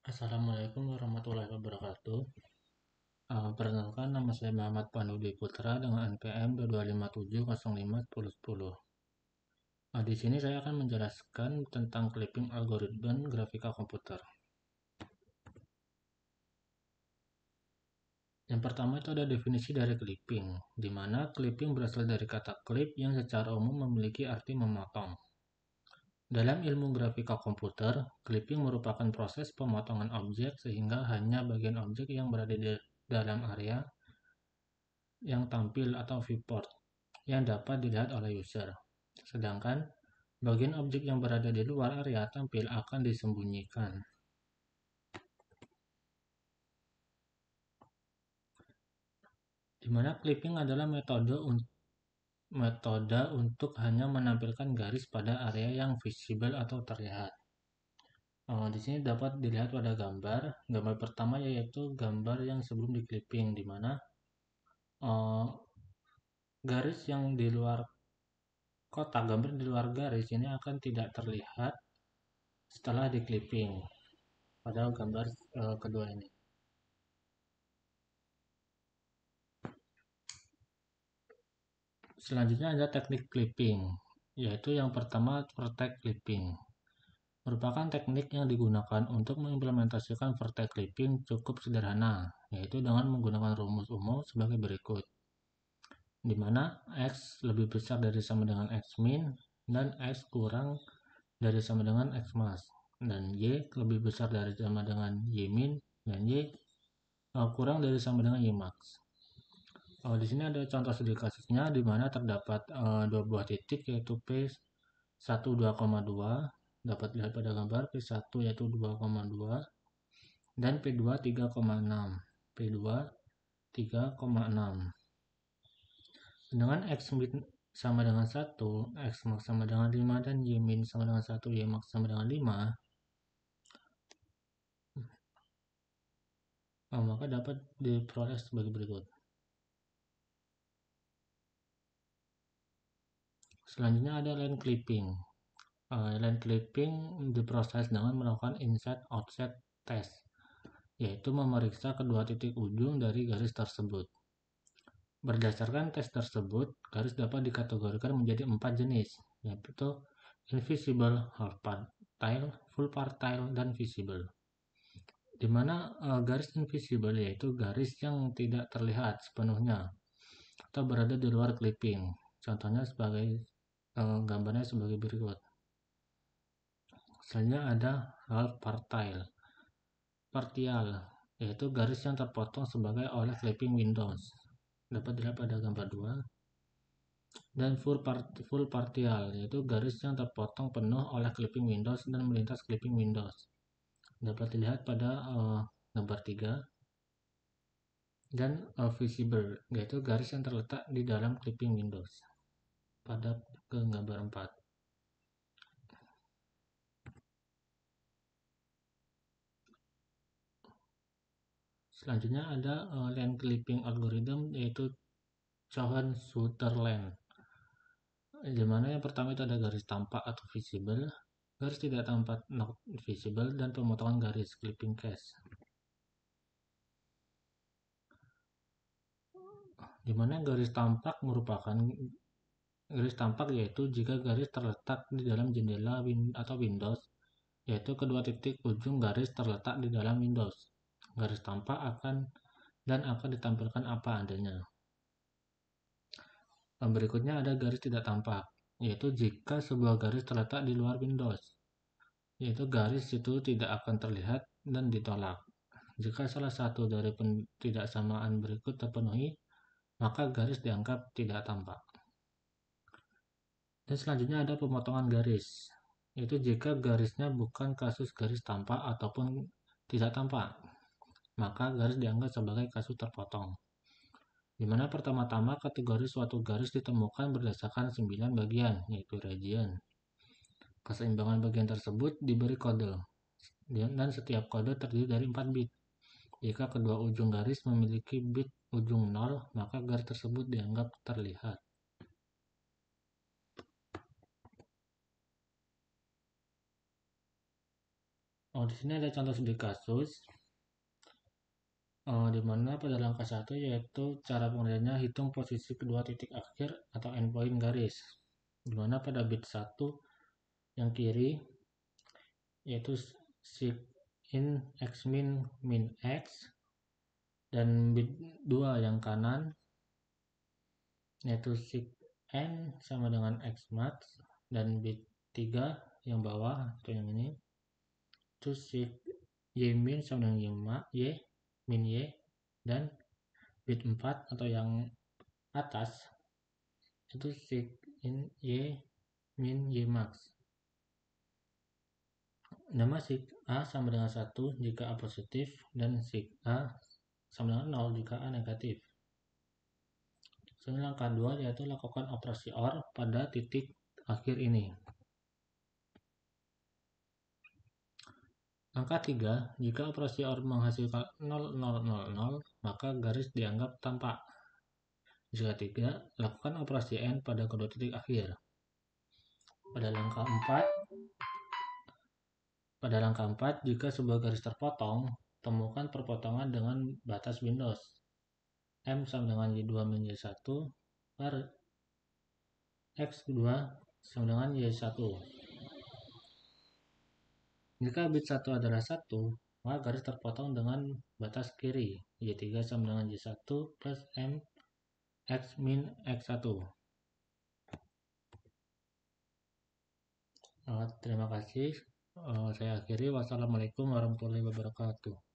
Assalamualaikum warahmatullahi wabarakatuh. Perkenalkan, nama saya Muhammad Pandu Putra dengan NPM 2257051010. Di sini saya akan menjelaskan tentang clipping algoritma grafika komputer. Yang pertama itu ada definisi dari clipping, di mana clipping berasal dari kata clip yang secara umum memiliki arti memotong. Dalam ilmu grafika komputer, clipping merupakan proses pemotongan objek sehingga hanya bagian objek yang berada di dalam area yang tampil atau viewport yang dapat dilihat oleh user. Sedangkan bagian objek yang berada di luar area tampil akan disembunyikan. Di mana clipping adalah metode untuk hanya menampilkan garis pada area yang visible atau terlihat. Di sini dapat dilihat pada gambar. Gambar pertama yaitu gambar yang sebelum di clipping, di mana garis yang di luar kotak, gambar di luar garis ini akan tidak terlihat setelah di clipping. Pada gambar kedua ini. Selanjutnya ada teknik clipping, yaitu yang pertama vertex clipping. Merupakan teknik yang digunakan untuk mengimplementasikan vertex clipping cukup sederhana, yaitu dengan menggunakan rumus umum sebagai berikut, di mana X lebih besar dari sama dengan X min dan X kurang dari sama dengan X max, dan Y lebih besar dari sama dengan Y min dan Y kurang dari sama dengan Y max. Di sini ada contoh studi kasusnya di mana terdapat dua buah titik yaitu P1 2,2 dapat dilihat pada gambar P1 yaitu 2,2 dan P2 3,6. P2 3,6. Dengan X min sama dengan 1, X max sama dengan 5 dan Y min sama dengan 1, Y max sama dengan 5, maka dapat diperoleh sebagai berikut. Selanjutnya ada line clipping. Line clipping diproses dengan melakukan insert-outset test, yaitu memeriksa kedua titik ujung dari garis tersebut. Berdasarkan tes tersebut, garis dapat dikategorikan menjadi 4 jenis, yaitu invisible, half partile, full partile, dan visible. Di mana garis invisible yaitu garis yang tidak terlihat sepenuhnya atau berada di luar clipping. Contohnya sebagai gambarnya sebagai berikut. Selanjutnya ada half partile, partial, yaitu garis yang terpotong sebagai oleh clipping windows. Dapat dilihat pada gambar 2. Dan full partial, yaitu garis yang terpotong penuh oleh clipping windows dan melintas clipping windows. Dapat dilihat pada gambar 3. Dan visible, yaitu garis yang terletak di dalam clipping windows. Pada gambar 4. Selanjutnya ada line clipping algorithm yaitu Cohen-Sutherland. Di mana yang pertama itu ada garis tampak atau visible, garis tidak tampak not visible, dan pemotongan garis clipping case. Di mana garis tampak merupakan garis tampak yaitu jika garis terletak di dalam jendela atau Windows, yaitu kedua titik ujung garis terletak di dalam Windows. Garis tampak akan ditampilkan apa adanya. Berikutnya ada garis tidak tampak, yaitu jika sebuah garis terletak di luar Windows, yaitu garis itu tidak akan terlihat dan ditolak. Jika salah satu dari ketidaksamaan berikut terpenuhi, maka garis dianggap tidak tampak. Dan selanjutnya ada pemotongan garis, yaitu jika garisnya bukan kasus garis tampak ataupun tidak tampak, maka garis dianggap sebagai kasus terpotong. Di mana pertama-tama kategori suatu garis ditemukan berdasarkan 9 bagian, yaitu region. Keseimbangan bagian tersebut diberi kode, dan setiap kode terdiri dari 4 bit. Jika kedua ujung garis memiliki bit ujung 0, maka garis tersebut dianggap terlihat. Di sini ada contoh studi kasus, di mana pada langkah 1 yaitu cara pengerjaannya hitung posisi kedua titik akhir atau endpoint garis. Di mana pada bit 1 yang kiri yaitu sig in x min min x, dan bit 2 yang kanan yaitu sig n sama dengan x max, dan bit 3 yang bawah atau yang ini itu sig y min sama dengan y min y, dan bit 4 atau yang atas itu sig in y min y max. Nama sig a sama dengan 1 jika a positif, dan sig a sama dengan 0 jika a negatif. Selanjutnya langkah 2 yaitu lakukan operasi OR pada titik akhir ini. Angka 3, jika operasi OR menghasilkan 0000, maka garis dianggap tampak. Jika tidak, lakukan operasi AND pada kedua titik akhir. Pada langkah 4, jika sebuah garis terpotong, temukan perpotongan dengan batas Windows. M sama dengan Y2 min Y1 per X2 sama dengan Y1. Jika bit 1 adalah 1, maka garis terpotong dengan batas kiri, Y3 sama dengan Y1 plus M X min X1. Terima kasih. Saya akhiri. Wassalamualaikum warahmatullahi wabarakatuh.